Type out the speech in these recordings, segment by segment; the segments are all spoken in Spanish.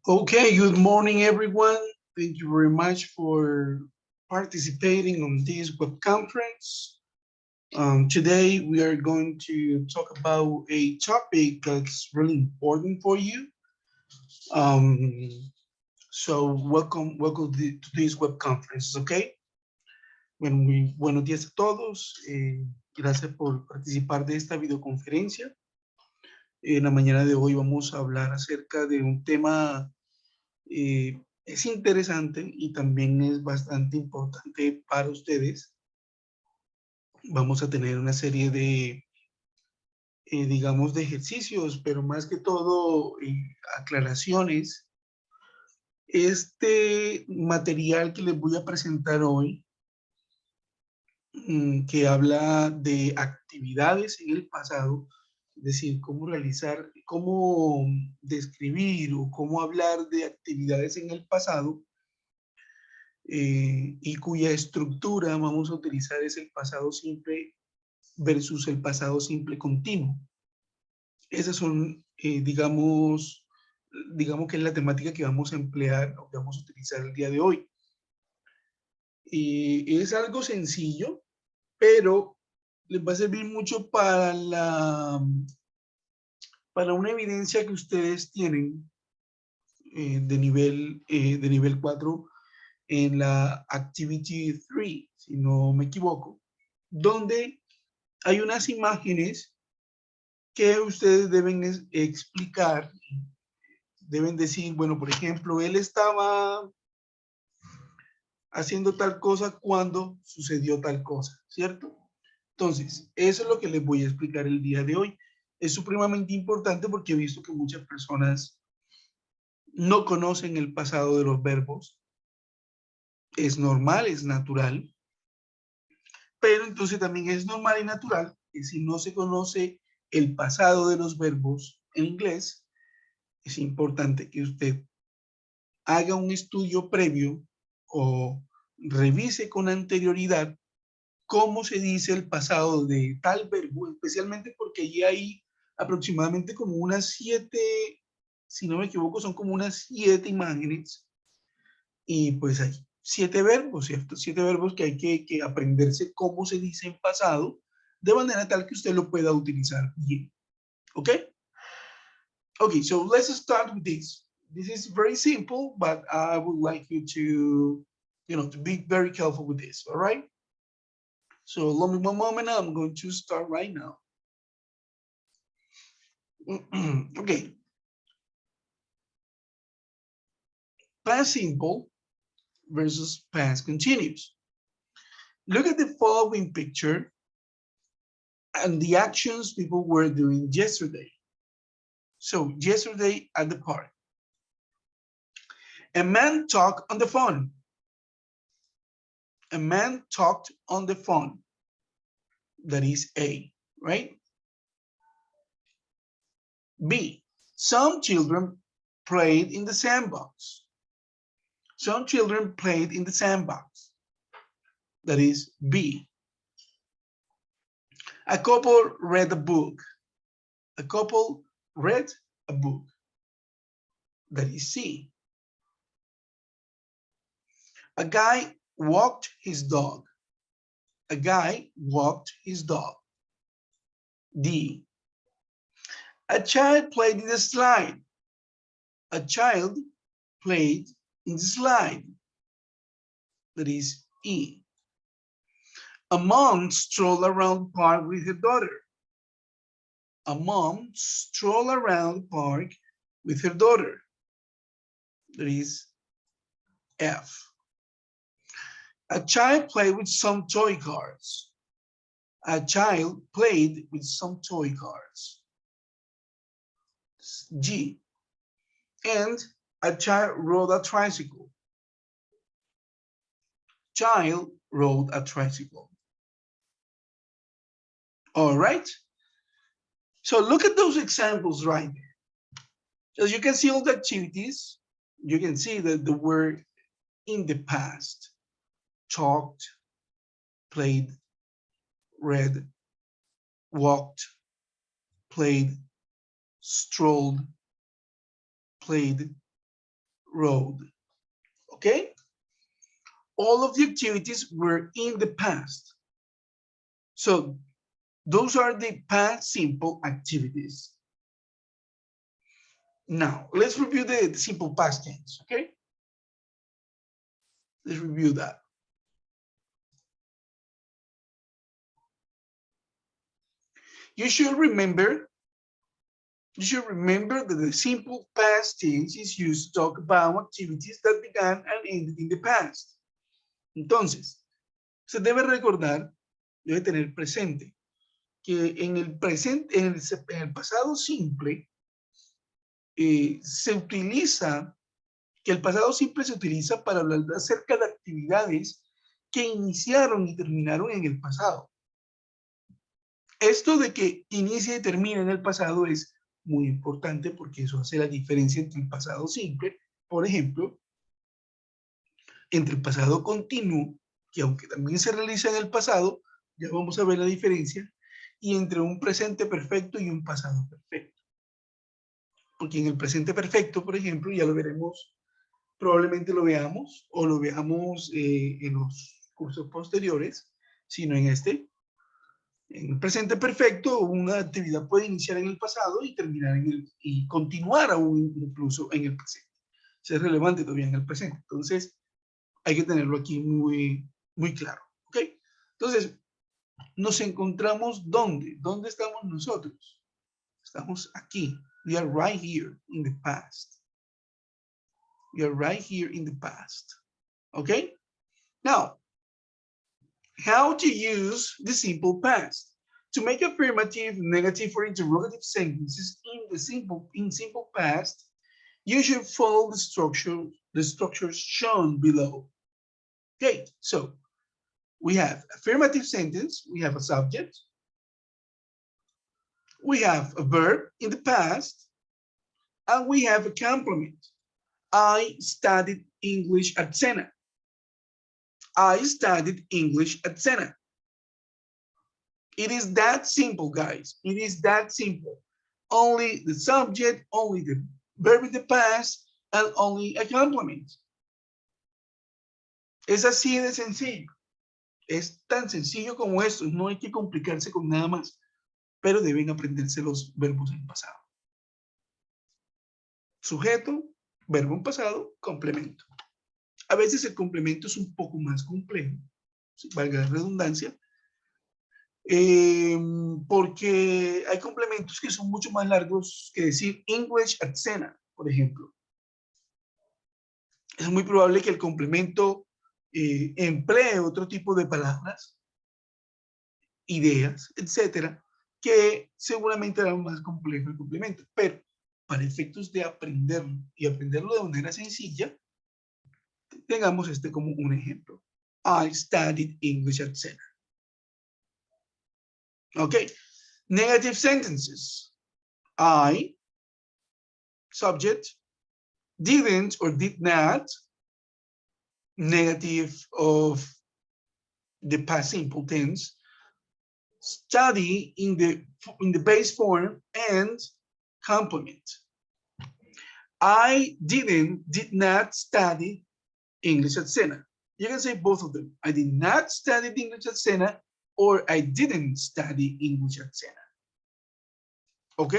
Okay, good morning, everyone. Thank you very much for participating on this web conference. Today, we are going to talk about a topic that's really important for you. Um, welcome to this web conference, okay? Buenos días a todos. Gracias por participar de esta videoconferencia. En la mañana de hoy vamos a hablar acerca de un tema es interesante y también es bastante importante para ustedes. Vamos a tener una serie de, digamos, de ejercicios, pero más que todo aclaraciones. Este material que les voy a presentar hoy, que habla de actividades en el pasado, es decir, cómo realizar, cómo describir o cómo hablar de actividades en el pasado, y cuya estructura vamos a utilizar es el pasado simple versus el pasado simple continuo. Esas son, digamos que es la temática que vamos a emplear o que vamos a utilizar el día de hoy. Es algo sencillo, pero les va a servir mucho para una evidencia que ustedes tienen de nivel 4 en la Activity 3, si no me equivoco, donde hay unas imágenes que ustedes deben explicar, deben decir, bueno, por ejemplo, él estaba haciendo tal cosa cuando sucedió tal cosa, ¿cierto? Entonces, eso es lo que les voy a explicar el día de hoy. Es supremamente importante porque he visto que muchas personas no conocen el pasado de los verbos. Es normal, es natural, pero entonces también es normal y natural que si no se conoce el pasado de los verbos en inglés, es importante que usted haga un estudio previo o revise con anterioridad cómo se dice el pasado de tal verbo, especialmente porque ya hay aproximadamente como unas 7, si no me equivoco, son como unas 7 imágenes y pues hay 7 verbos, ¿cierto? 7 verbos que hay que aprenderse cómo se dice en pasado de manera tal que usted lo pueda utilizar bien. ¿Ok? Okay, so let's start with this. This is very simple, but I would like you to be very careful with this, all right? So allow me one moment, I'm going to start right now. Okay, past simple versus past continuous. Look at the following picture and the actions people were doing yesterday. So yesterday at the park, a man talked on the phone. A man talked on the phone. That is A, right? B, some children played in the sandbox. Some children played in the sandbox. That is B. A couple read a book. A couple read a book. That is C. A guy walked his dog. A guy walked his dog. D. A child played in the slide. A child played in the slide. That is E. A mom strolled around the park with her daughter. A mom strolled around the park with her daughter. That is F. A child played with some toy cars. A child played with some toy cars. G. And a child rode a tricycle. Child rode a tricycle. All right. So look at those examples right there. As you can see all the activities, you can see that the word in the past, talked, played, read, walked, played, strolled, played, rode. Okay? All of the activities were in the past. So those are the past simple activities. Now, let's review the simple past tense, okay? Let's review that. You should remember that the simple past tense is used to talk about activities that began and ended in the past. Entonces, se debe recordar, debe tener presente, que en el presente, en el pasado simple, se utiliza, que el pasado simple se utiliza para hablar acerca de actividades que iniciaron y terminaron en el pasado. Esto de que inicia y termina en el pasado es muy importante porque eso hace la diferencia entre el pasado simple, por ejemplo, entre el pasado continuo, que aunque también se realiza en el pasado, ya vamos a ver la diferencia, y entre un presente perfecto y un pasado perfecto. Porque en el presente perfecto, por ejemplo, ya lo veremos, probablemente lo veamos, o lo veamos en los cursos posteriores, sino en este. En el presente perfecto, una actividad puede iniciar en el pasado y terminar y continuar aún incluso en el presente. Es relevante todavía en el presente. Entonces, hay que tenerlo aquí muy, muy claro. ¿Ok? Entonces, nos encontramos ¿dónde? ¿Dónde estamos nosotros? Estamos aquí. We are right here in the past. We are right here in the past. Okay? Now, how to use the simple past. To make affirmative, negative, or interrogative sentences in simple past, you should follow the structures shown below. Okay, so we have affirmative sentence, we have a subject, we have a verb in the past, and we have a complement. I studied English at Sena. I studied English at Sena. It is that simple, guys. It is that simple. Only the subject, only the verb in the past, and only a complement. Es así de sencillo. Es tan sencillo como esto. No hay que complicarse con nada más. Pero deben aprenderse los verbos en pasado. Sujeto, verbo en pasado, complemento. A veces el complemento es un poco más complejo, si valga la redundancia, porque hay complementos que son mucho más largos que decir English at Sena, por ejemplo. Es muy probable que el complemento emplee otro tipo de palabras, ideas, etcétera, que seguramente harán más complejo el complemento, pero para efectos de aprenderlo y aprenderlo de manera sencilla, tengamos este como un ejemplo. I studied English at Sena. Okay, negative sentences. I, subject, didn't or did not, negative of the past simple tense, study in the base form, and complement. I did not study English at Sena. You can say both of them. I did not study English at Sena, or I didn't study English at Sena. ¿Ok?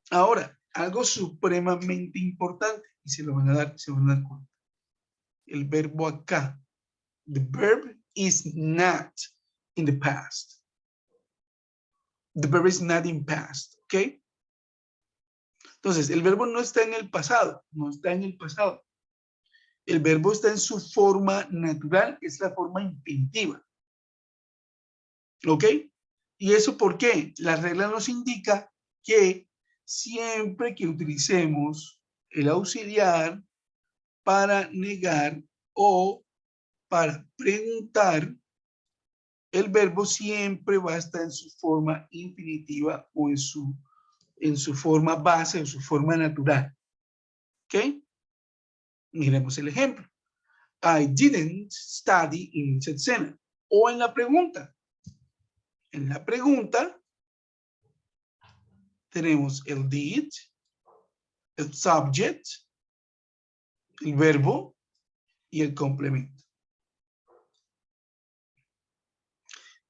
Ahora, algo supremamente importante, y se van a dar cuenta. El verbo acá. The verb is not in the past. The verb is not in past, ¿ok? Entonces, el verbo no está en el pasado, no está en el pasado. El verbo está en su forma natural, que es la forma infinitiva. ¿Ok? ¿Y eso por qué? La regla nos indica que siempre que utilicemos el auxiliar para negar o para preguntar, el verbo siempre va a estar en su forma infinitiva o en su forma base, en su forma natural. ¿Ok? Miremos el ejemplo. I didn't study English at Sena. O en la pregunta. En la pregunta tenemos el did, el subject, el verbo y el complemento.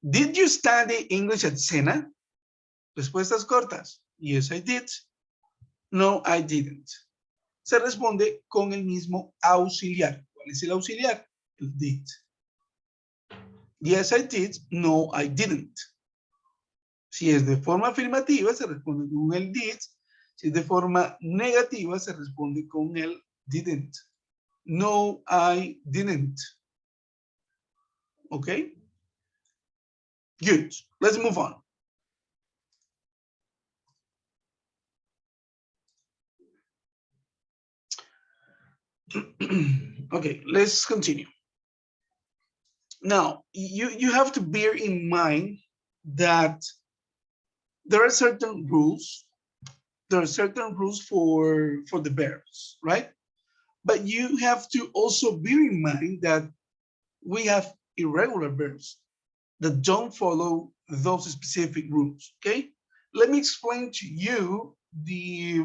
Did you study English at Sena? Respuestas cortas. Yes, I did. No, I didn't. Se responde con el mismo auxiliar. ¿Cuál es el auxiliar? El did. Yes, I did. No, I didn't. Si es de forma afirmativa, se responde con el did. Si es de forma negativa, se responde con el didn't. No, I didn't. Okay? Good. Let's move on. Okay, let's continue. Now, you have to bear in mind that there are certain rules. There are certain rules for the verbs, right? But you have to also bear in mind that we have irregular verbs that don't follow those specific rules, okay? Let me explain to you the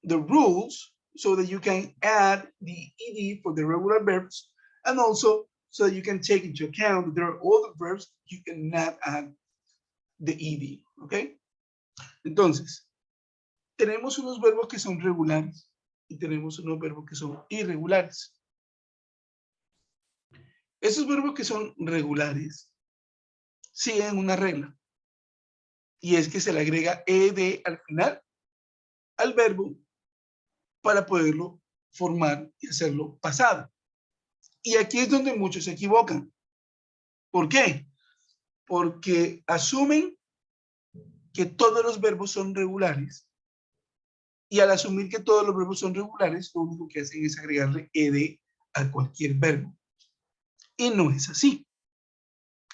rules so that you can add the ed for the regular verbs, and also so that you can take into account that there are other verbs you cannot add the ed, okay? Entonces, tenemos unos verbos que son regulares y tenemos unos verbos que son irregulares. Esos verbos que son regulares siguen una regla, y es que se le agrega ed al final al verbo para poderlo formar y hacerlo pasado. Y aquí es donde muchos se equivocan. ¿Por qué? Porque asumen que todos los verbos son regulares, y al asumir que todos los verbos son regulares, lo único que hacen es agregarle ed a cualquier verbo. Y no es así.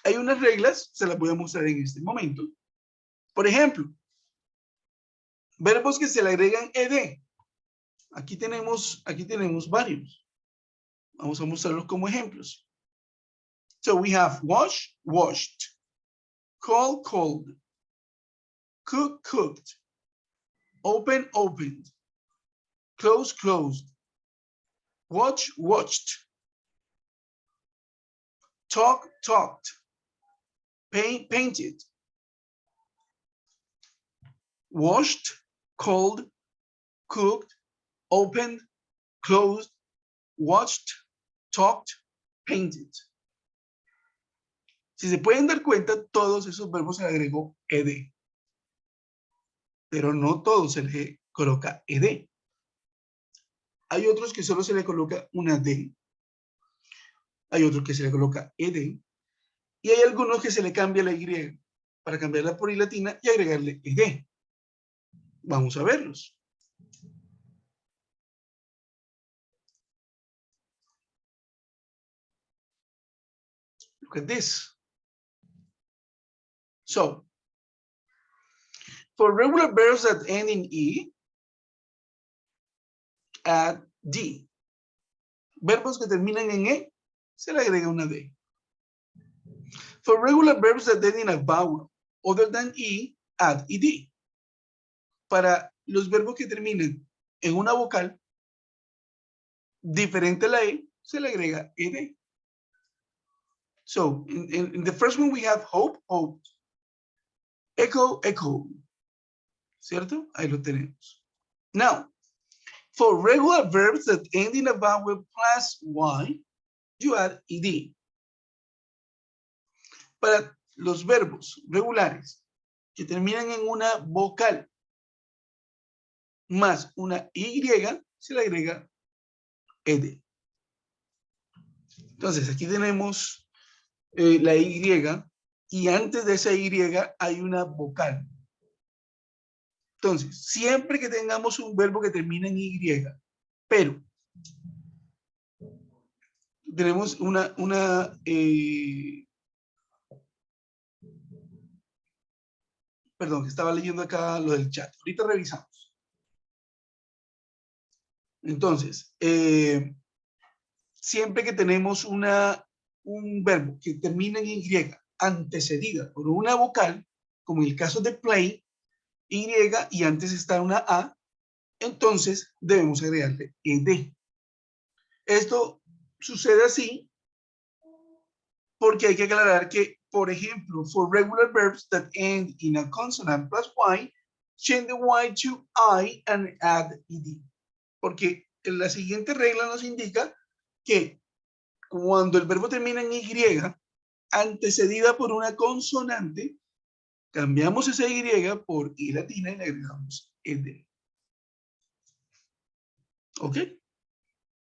Hay unas reglas, se las voy a mostrar en este momento. Por ejemplo, verbos que se le agregan ed. Aquí tenemos varios. Vamos a mostrarlos como ejemplos. So we have wash, washed, call, called, cook, cooked, open, opened, close, closed, watch, watched, talk, talked, paint, painted, washed, called, cooked, opened, closed, watched, talked, painted. Si se pueden dar cuenta, todos esos verbos se le agregó ed. Pero no todos se le coloca ed. Hay otros que solo se le coloca una d. Hay otros que se le coloca ed. Y hay algunos que se le cambia la y para cambiarla por i latina y agregarle ed. Vamos a verlos. Look at this. So, for regular verbs that end in e, add d. Verbos que terminan en e, se le agrega una d. For regular verbs that end in a vowel other than e, add ed. Para los verbos que terminan en una vocal diferente a la e, se le agrega ed. So, in the first one we have hope, hoped. Echo, echo. ¿Cierto? Ahí lo tenemos. Now, for regular verbs that end in a vowel plus y, you add ed. Para los verbos regulares que terminan en una vocal más una y, se le agrega ed. Entonces, aquí tenemos la y antes de esa y hay una vocal. Entonces, siempre que tengamos un verbo que termina en y, pero tenemos perdón, que estaba leyendo acá lo del chat. Ahorita revisamos. Entonces, siempre que tenemos un verbo que termina en y antecedida por una vocal, como en el caso de play, y antes está una a, entonces debemos agregarle ed. Esto sucede así porque hay que aclarar que, por ejemplo, for regular verbs that end in a consonant plus y, change the y to I and add ed. Porque la siguiente regla nos indica que cuando el verbo termina en y, antecedida por una consonante, cambiamos esa y por i latina y le agregamos ed. ¿Ok?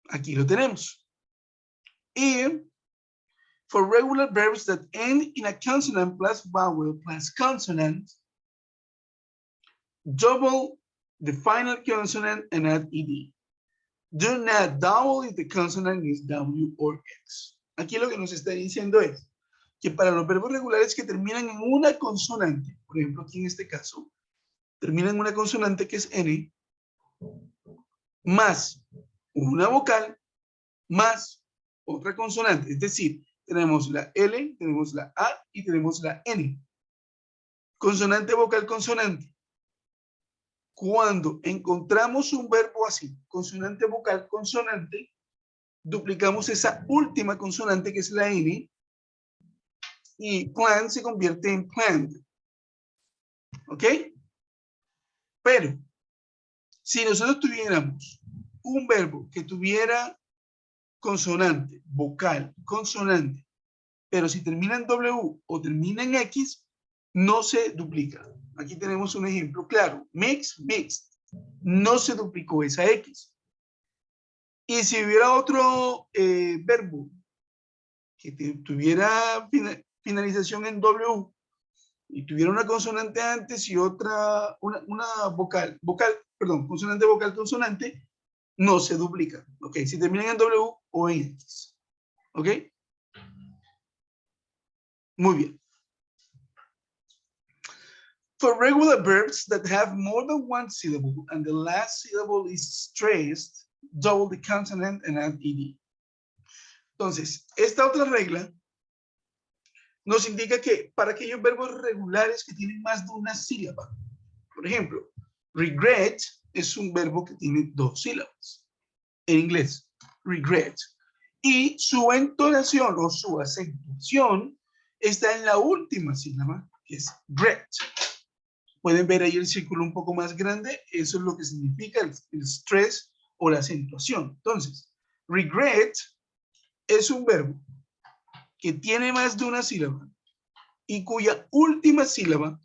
Aquí lo tenemos. Y for regular verbs that end in a consonant plus vowel plus consonant, double the final consonant and add ed. Do not double if the consonant is W or X. Aquí lo que nos está diciendo es que para los verbos regulares que terminan en una consonante, por ejemplo, aquí en este caso, terminan en una consonante que es N, más una vocal, más otra consonante. Es decir, tenemos la L, tenemos la A y tenemos la N. Consonante, vocal, consonante. Cuando encontramos un verbo así, consonante, vocal, consonante, duplicamos esa última consonante que es la N y plan se convierte en planned. ¿Ok? Pero, si nosotros tuviéramos un verbo que tuviera consonante, vocal, consonante, pero si termina en W o termina en X, no se duplica. Aquí tenemos un ejemplo claro. Mix, mixed. No se duplicó esa X. Y si hubiera otro verbo que tuviera finalización en W y tuviera una consonante antes y otra, una vocal, perdón, consonante, vocal, consonante, no se duplica. ¿Ok? Si terminan en W o en X. ¿Ok? Muy bien. For regular verbs that have more than one syllable and the last syllable is stressed, double the consonant and add ed. Entonces, esta otra regla nos indica que para aquellos verbos regulares que tienen más de una sílaba, por ejemplo, regret es un verbo que tiene dos sílabas en inglés, regret, y su entonación o su acentuación está en la última sílaba, que es gret. Pueden ver ahí el círculo un poco más grande, eso es lo que significa el stress o la acentuación. Entonces, regret es un verbo que tiene más de una sílaba y cuya última sílaba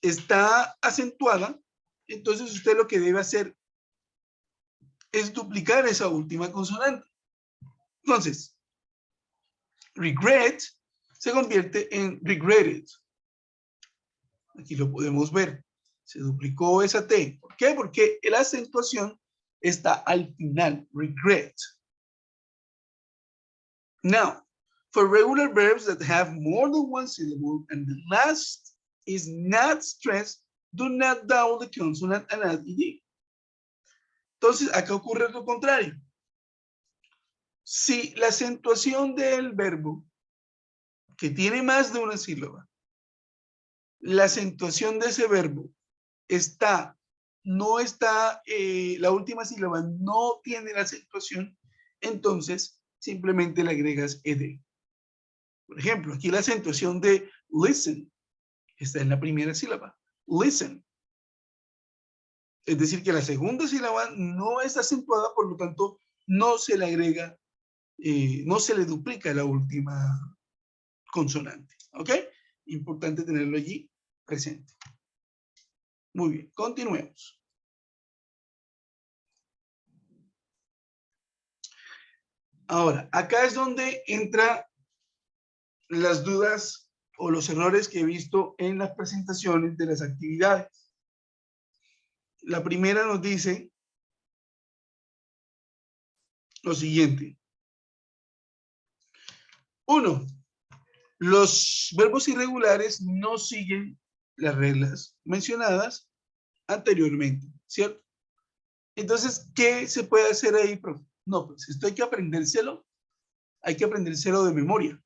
está acentuada, entonces usted lo que debe hacer es duplicar esa última consonante. Entonces, regret se convierte en regretted. Aquí lo podemos ver. Se duplicó esa T. ¿Por qué? Porque la acentuación está al final. Regret. Now, for regular verbs that have more than one syllable and the last is not stressed, do not double the consonant and add ed. Entonces, acá ocurre lo contrario. Si la acentuación del verbo que tiene más de una sílaba, la acentuación de ese verbo no está, la última sílaba no tiene la acentuación, entonces simplemente le agregas ed. Por ejemplo, aquí la acentuación de listen está en la primera sílaba, listen. Es decir, que la segunda sílaba no está acentuada, por lo tanto, no se le agrega, no se le duplica la última consonante. ¿Ok? Importante tenerlo allí presente. Muy bien, continuemos. Ahora, acá es donde entran las dudas o los errores que he visto en las presentaciones de las actividades. La primera nos dice lo siguiente. 1. Los verbos irregulares no siguen las reglas mencionadas anteriormente, ¿cierto? Entonces, ¿qué se puede hacer ahí, profe? No, pues esto hay que aprendérselo de memoria.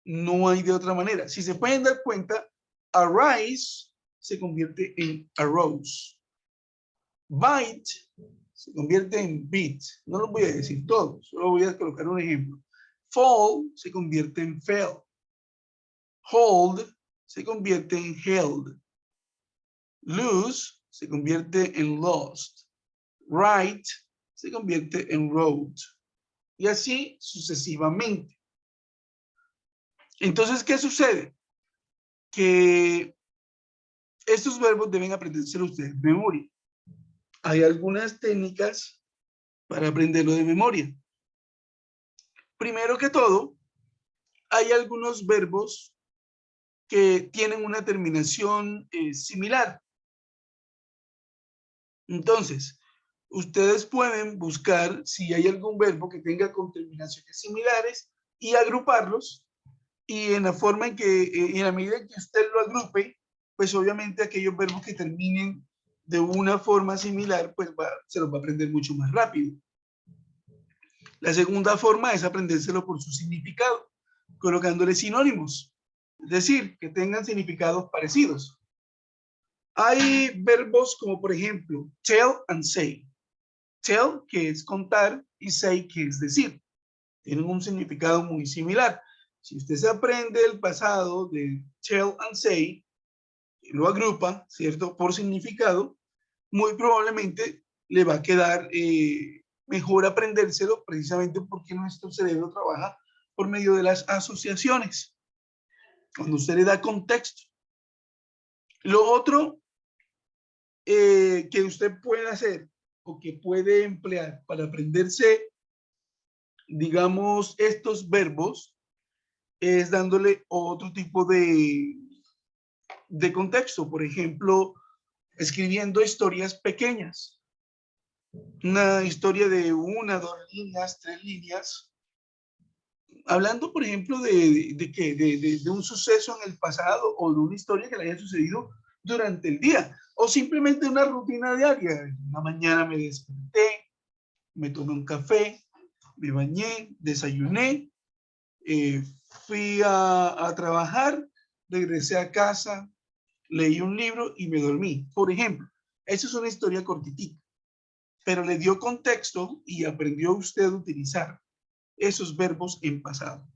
No hay de otra manera. Si se pueden dar cuenta, arise se convierte en arose. Bite se convierte en beat. No lo voy a decir todo, solo voy a colocar un ejemplo. Fall se convierte en fell. Hold se convierte en held. Lose se convierte en lost. Write se convierte en wrote. Y así sucesivamente. Entonces, ¿qué sucede? Que estos verbos deben aprenderse ustedes de memoria. Hay algunas técnicas para aprenderlo de memoria. Primero que todo, hay algunos verbos que tienen una terminación similar. Entonces, ustedes pueden buscar si hay algún verbo que tenga con terminaciones similares y agruparlos. Y en la forma en que, en la medida en que usted lo agrupe, pues obviamente aquellos verbos que terminen de una forma similar, pues se los va a aprender mucho más rápido. La segunda forma es aprendérselo por su significado, colocándole sinónimos, es decir, que tengan significados parecidos. Hay verbos como por ejemplo, tell and say. Tell, que es contar, y say, que es decir. Tienen un significado muy similar. Si usted se aprende el pasado de tell and say, lo agrupa, ¿cierto? Por significado, muy probablemente le va a quedar mejor aprendérselo precisamente porque nuestro cerebro trabaja por medio de las asociaciones. Cuando usted le da contexto. Lo otro que usted puede hacer o que puede emplear para aprenderse, digamos, estos verbos, es dándole otro tipo de contexto. Por ejemplo, escribiendo historias pequeñas. Una historia de 1, 2 líneas, 3 líneas. Hablando, por ejemplo, de un suceso en el pasado o de una historia que le haya sucedido durante el día. O simplemente una rutina diaria. Una mañana me desperté, me tomé un café, me bañé, desayuné, fui a trabajar, regresé a casa, leí un libro y me dormí. Por ejemplo, esa es una historia cortitita, pero le dio contexto y aprendió usted a utilizar esos verbos en pasado.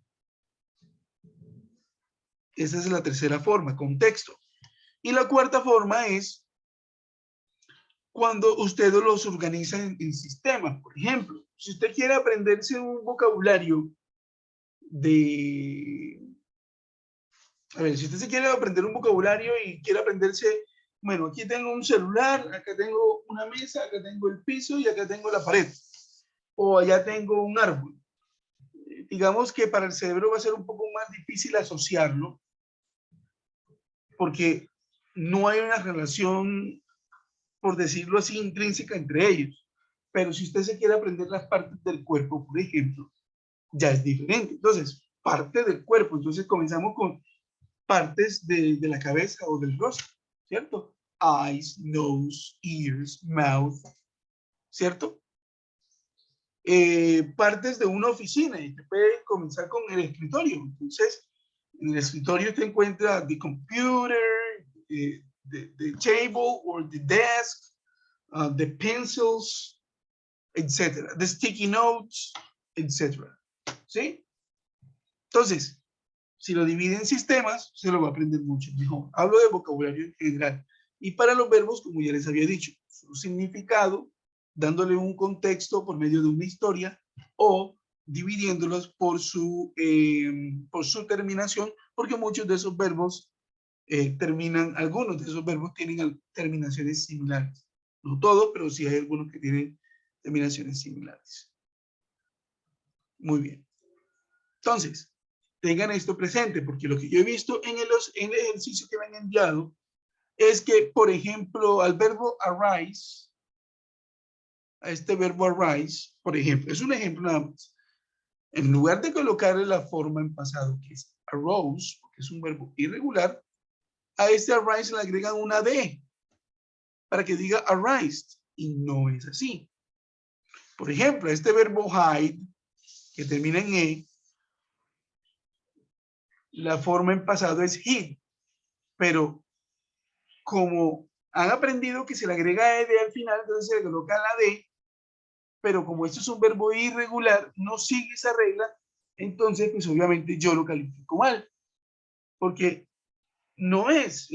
Esa es la tercera forma, contexto. Y la cuarta forma es cuando usted los organiza en sistemas. Por ejemplo, si usted quiere aprenderse un vocabulario de... A ver, si usted se quiere aprender un vocabulario y quiere aprenderse, bueno, aquí tengo un celular, acá tengo una mesa, acá tengo el piso y acá tengo la pared. O allá tengo un árbol. Digamos que para el cerebro va a ser un poco más difícil asociarlo, porque no hay una relación, por decirlo así, intrínseca entre ellos. Pero si usted se quiere aprender las partes del cuerpo, por ejemplo, ya es diferente. Entonces, parte del cuerpo. Entonces comenzamos con partes de la cabeza o del rostro, ¿cierto? Eyes, nose, ears, mouth, ¿cierto? Partes de una oficina y te puede comenzar con el escritorio. Entonces, en el escritorio te encuentra the computer, the table or the desk, the pencils, etc. The sticky notes, etc. ¿Sí? Entonces, si lo divide en sistemas, se lo va a aprender mucho mejor. Hablo de vocabulario en general. Y para los verbos, como ya les había dicho, su significado, dándole un contexto por medio de una historia o dividiéndolos por su terminación, porque muchos de esos verbos terminan, algunos de esos verbos tienen terminaciones similares. No todos, pero sí hay algunos que tienen terminaciones similares. Muy bien. Entonces, tengan esto presente, porque lo que yo he visto en el ejercicio que me han enviado es que, por ejemplo, al verbo arise, a este verbo arise, por ejemplo, es un ejemplo nada más. En lugar de colocarle la forma en pasado, que es arose, porque es un verbo irregular, a este arise le agregan una D para que diga arised, y no es así. Por ejemplo, este verbo hide, que termina en E, la forma en pasado es hid, pero como Han aprendido que se le agrega ed al final, entonces se le coloca la d, pero como esto es un verbo irregular, no sigue esa regla, entonces pues obviamente yo lo califico mal, porque no es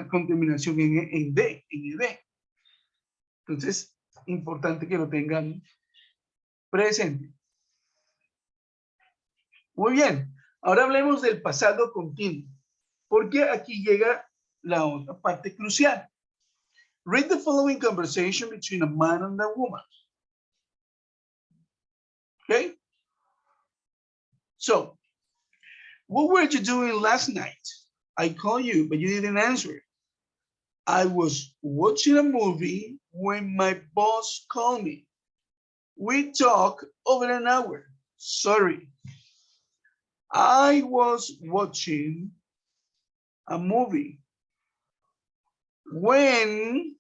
con terminación en d, en ed. Entonces, importante que lo tengan presente. Muy bien, ahora hablemos del pasado continuo, porque aquí llega la otra parte crucial. Read the following conversation between a man and a woman. Okay? So, what were you doing last night? I called you, but you didn't answer. I was watching a movie when my boss called me. We talked over an hour. Sorry. I was watching a movie when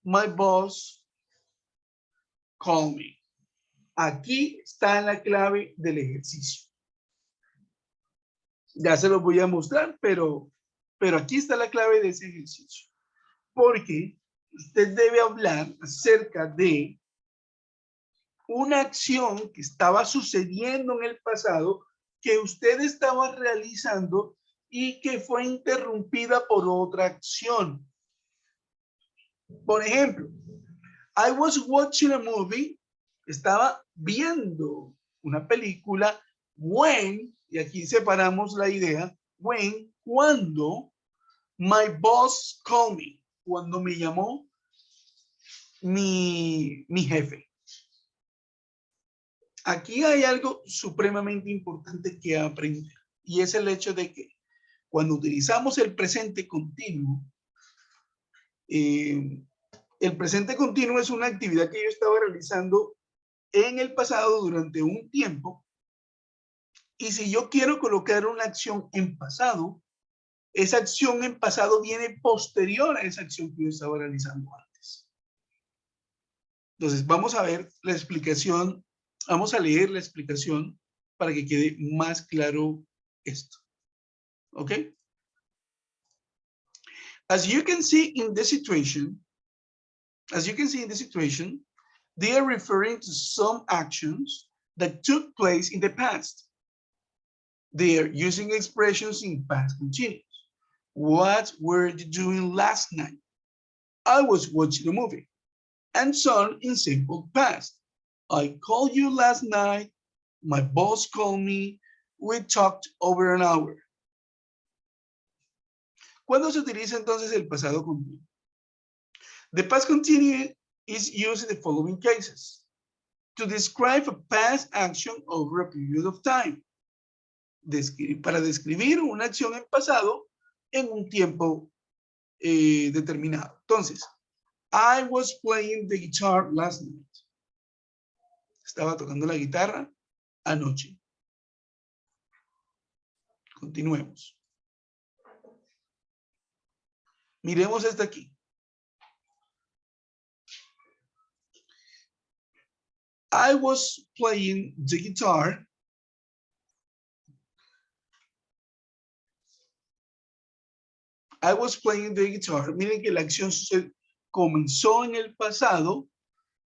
my boss called me. Aquí está la clave del ejercicio. Ya se los voy a mostrar, pero aquí está la clave de ese ejercicio. Porque usted debe hablar acerca de una acción que estaba sucediendo en el pasado, que usted estaba realizando y que fue interrumpida por otra acción. Por ejemplo, I was watching a movie, estaba viendo una película, when, y aquí separamos la idea, when, cuando, my boss called me, cuando me llamó mi jefe. Aquí hay algo supremamente importante que aprender, y es el hecho de que cuando utilizamos el presente continuo, el presente continuo es una actividad que yo estaba realizando en el pasado durante un tiempo, y si yo quiero colocar una acción en pasado, esa acción en pasado viene posterior a esa acción que yo estaba realizando antes. Entonces vamos a ver la explicación, vamos a leer la explicación para que quede más claro esto. ¿Ok? As you can see in this situation, they are referring to some actions that took place in the past. They are using expressions in past continuous. What were you doing last night? I was watching a movie. And so on in simple past. I called you last night. My boss called me. We talked over an hour. ¿Cuándo se utiliza entonces el pasado continuo? The past continuous is used in the following cases. To describe a past action over a period of time. Para describir una acción en pasado en un tiempo determinado. Entonces, I was playing the guitar last night. Estaba tocando la guitarra anoche. Continuemos. Miremos hasta aquí. I was playing the guitar. I was playing the guitar. Miren que la acción comenzó en el pasado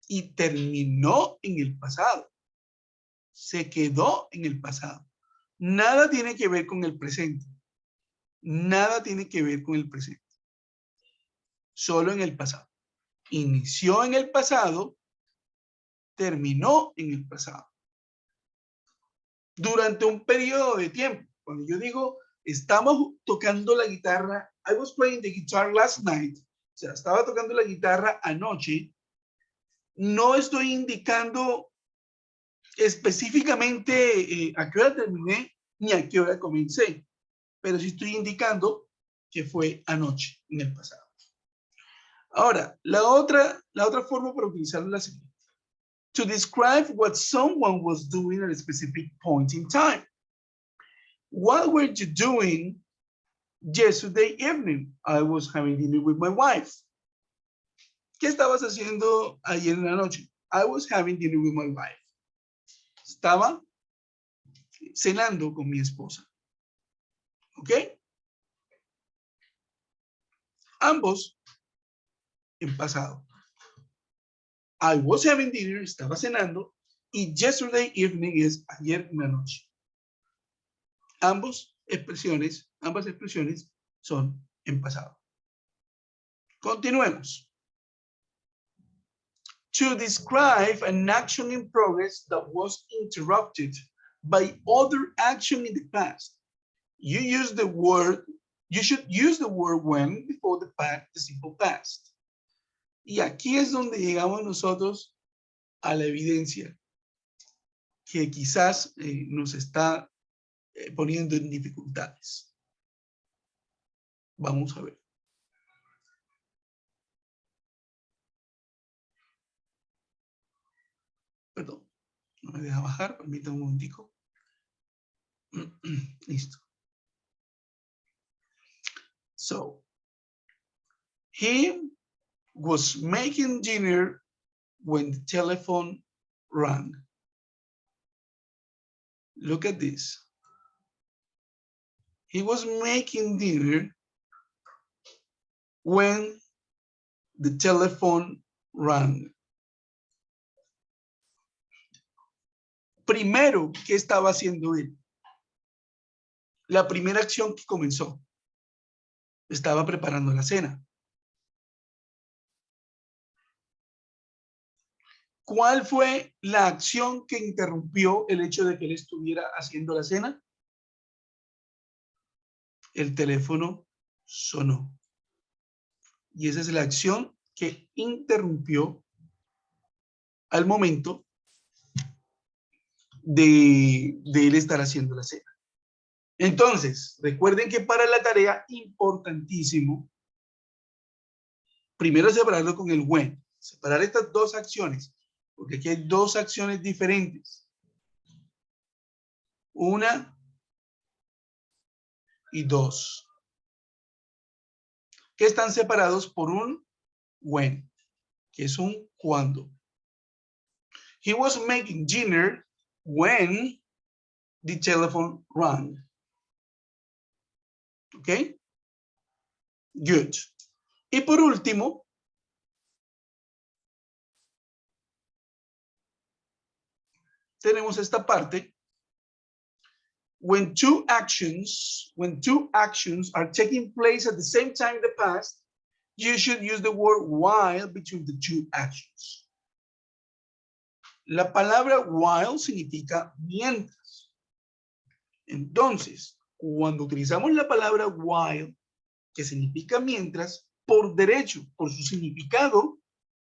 y terminó en el pasado. Se quedó en el pasado. Nada tiene que ver con el presente. Nada tiene que ver con el presente. Solo en el pasado. Inició en el pasado, terminó en el pasado. Durante un periodo de tiempo. Cuando yo digo, estamos tocando la guitarra, I was playing the guitar last night, o sea, estaba tocando la guitarra anoche, no estoy indicando específicamente a qué hora terminé ni a qué hora comencé, pero sí estoy indicando que fue anoche, en el pasado. Ahora, la otra forma para utilizarlo es la siguiente. To describe what someone was doing at a specific point in time. What were you doing yesterday evening? I was having dinner with my wife. ¿Qué estabas haciendo ayer en la noche? I was having dinner with my wife. Estaba cenando con mi esposa. ¿Ok? Ambos en pasado. I was having dinner, estaba cenando, y yesterday evening es ayer en la noche. Ambas expresiones son en pasado. Continuemos. To describe an action in progress that was interrupted by other action in the past, you should use the word when before the simple past. Y aquí es donde llegamos nosotros a la evidencia que quizás nos está poniendo en dificultades. Vamos a ver. Perdón, no me deja bajar, permítame un momentico. Listo. So, he was making dinner when the telephone rang. Look at this. He was making dinner when the telephone rang. Primero, ¿qué estaba haciendo él? La primera acción que comenzó. Estaba preparando la cena. ¿Cuál fue la acción que interrumpió el hecho de que él estuviera haciendo la cena? El teléfono sonó. Y esa es la acción que interrumpió al momento de él estar haciendo la cena. Entonces, recuerden que para la tarea, importantísimo, primero separarlo con el when. Separar estas dos acciones, porque aquí hay dos acciones diferentes. Una y dos, que están separados por un when, que es un cuando. He was making dinner when the telephone rang. ¿Ok? Good. Y por último, tenemos esta parte. When two actions are taking place at the same time in the past, you should use the word while between the two actions. La palabra while significa mientras. Entonces, cuando utilizamos la palabra while, que significa mientras, por derecho, por su significado,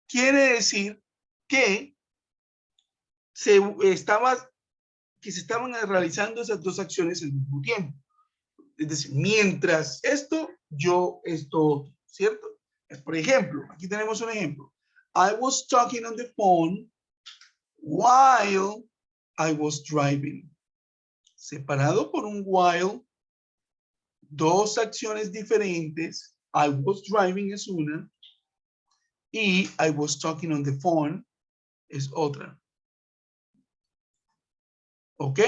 quiere decir que se estaban realizando esas dos acciones al mismo tiempo. Es decir, mientras esto, yo esto, ¿cierto? Por ejemplo, aquí tenemos un ejemplo. I was talking on the phone while I was driving. Separado por un while, dos acciones diferentes. I was driving es una y I was talking on the phone es otra. ¿Ok?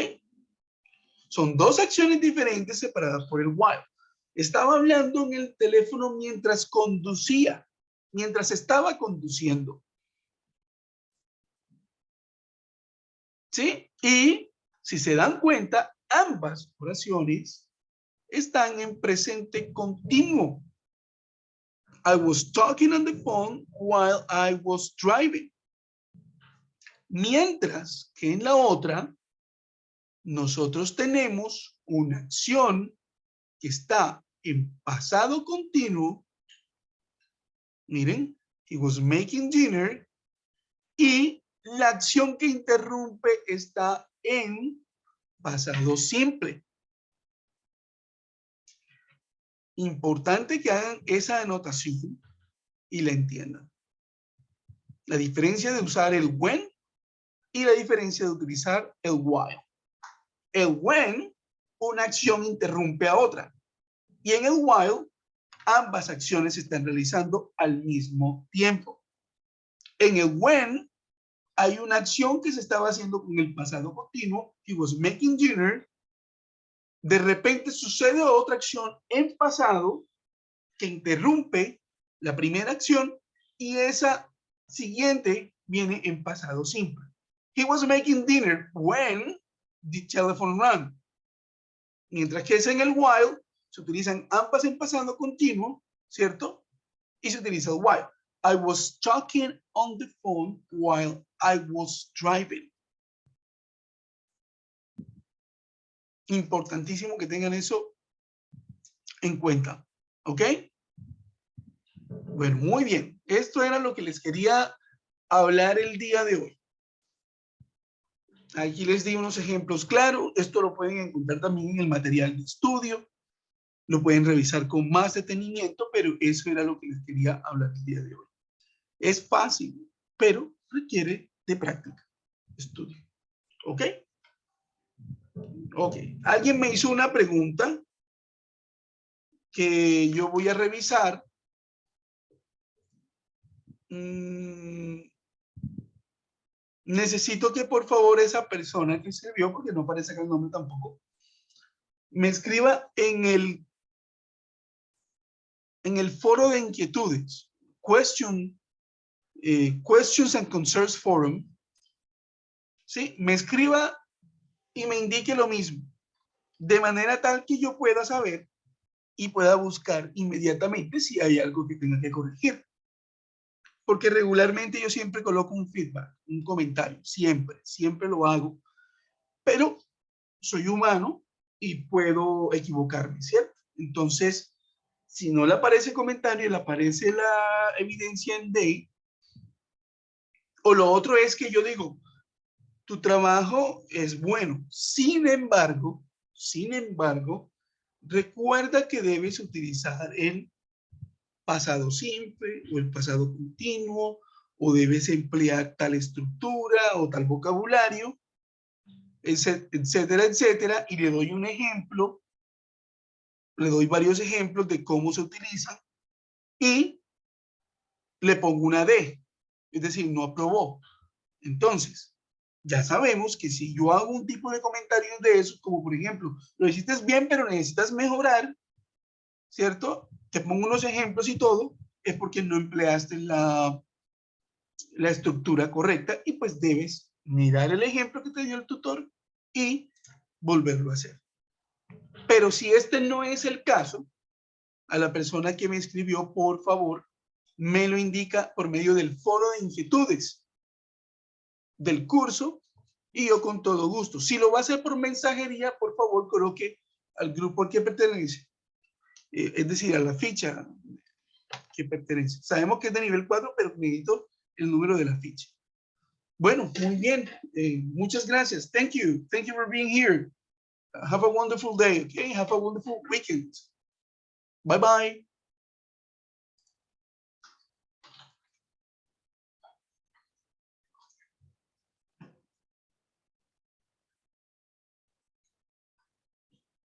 Son dos acciones diferentes separadas por el while. Estaba hablando en el teléfono mientras conducía, mientras estaba conduciendo. ¿Sí? Y si se dan cuenta, ambas oraciones están en presente continuo. I was talking on the phone while I was driving. Mientras que en la otra, nosotros tenemos una acción que está en pasado continuo. Miren, he was making dinner. Y la acción que interrumpe está en pasado simple. Importante que hagan esa anotación y la entiendan. La diferencia de usar el when y la diferencia de utilizar el while. El when, una acción interrumpe a otra. Y en el while, ambas acciones se están realizando al mismo tiempo. En el when, hay una acción que se estaba haciendo con el pasado continuo. He was making dinner. De repente sucede otra acción en pasado que interrumpe la primera acción y esa siguiente viene en pasado simple. He was making dinner when the telephone rang. Mientras que es en el while, se utilizan ambas en pasado continuo, ¿cierto? Y se utiliza el while. I was talking on the phone while I was driving. Importantísimo que tengan eso en cuenta, ¿ok? Bueno, muy bien. Esto era lo que les quería hablar el día de hoy. Aquí les di unos ejemplos claros. Esto lo pueden encontrar también en el material de estudio. Lo pueden revisar con más detenimiento, pero eso era lo que les quería hablar el día de hoy. Es fácil, pero requiere de práctica, estudio. ¿Ok? Ok. Alguien me hizo una pregunta que yo voy a revisar. Necesito que por favor esa persona que escribió, porque no parece que el nombre tampoco, me escriba en el foro de inquietudes, Questions and Concerns Forum, ¿sí? Me escriba y me indique lo mismo, de manera tal que yo pueda saber y pueda buscar inmediatamente si hay algo que tenga que corregir. Porque regularmente yo siempre coloco un feedback, un comentario, siempre lo hago, pero soy humano y puedo equivocarme, ¿cierto? Entonces, si no le aparece comentario, le aparece la evidencia en day, o lo otro es que yo digo, tu trabajo es bueno, sin embargo, recuerda que debes utilizar el pasado simple o el pasado continuo, o debes emplear tal estructura o tal vocabulario, etcétera, etcétera, y le doy un ejemplo, le doy varios ejemplos de cómo se utilizan y le pongo una D, es decir, no aprobó. Entonces, ya sabemos que si yo hago un tipo de comentarios de eso, como por ejemplo, lo hiciste bien, pero necesitas mejorar, ¿cierto? Te pongo unos ejemplos y todo, es porque no empleaste la estructura correcta y pues debes mirar el ejemplo que te dio el tutor y volverlo a hacer. Pero si este no es el caso, a la persona que me escribió, por favor, me lo indica por medio del foro de inquietudes del curso y yo con todo gusto. Si lo va a hacer por mensajería, por favor, coloque al grupo al que pertenece, es decir, a la ficha que pertenece. Sabemos que es de nivel 4, pero necesito el número de la ficha. Bueno, muy bien. Muchas gracias. Thank you. Thank you for being here. Have a wonderful day, okay? Have a wonderful weekend. Bye-bye.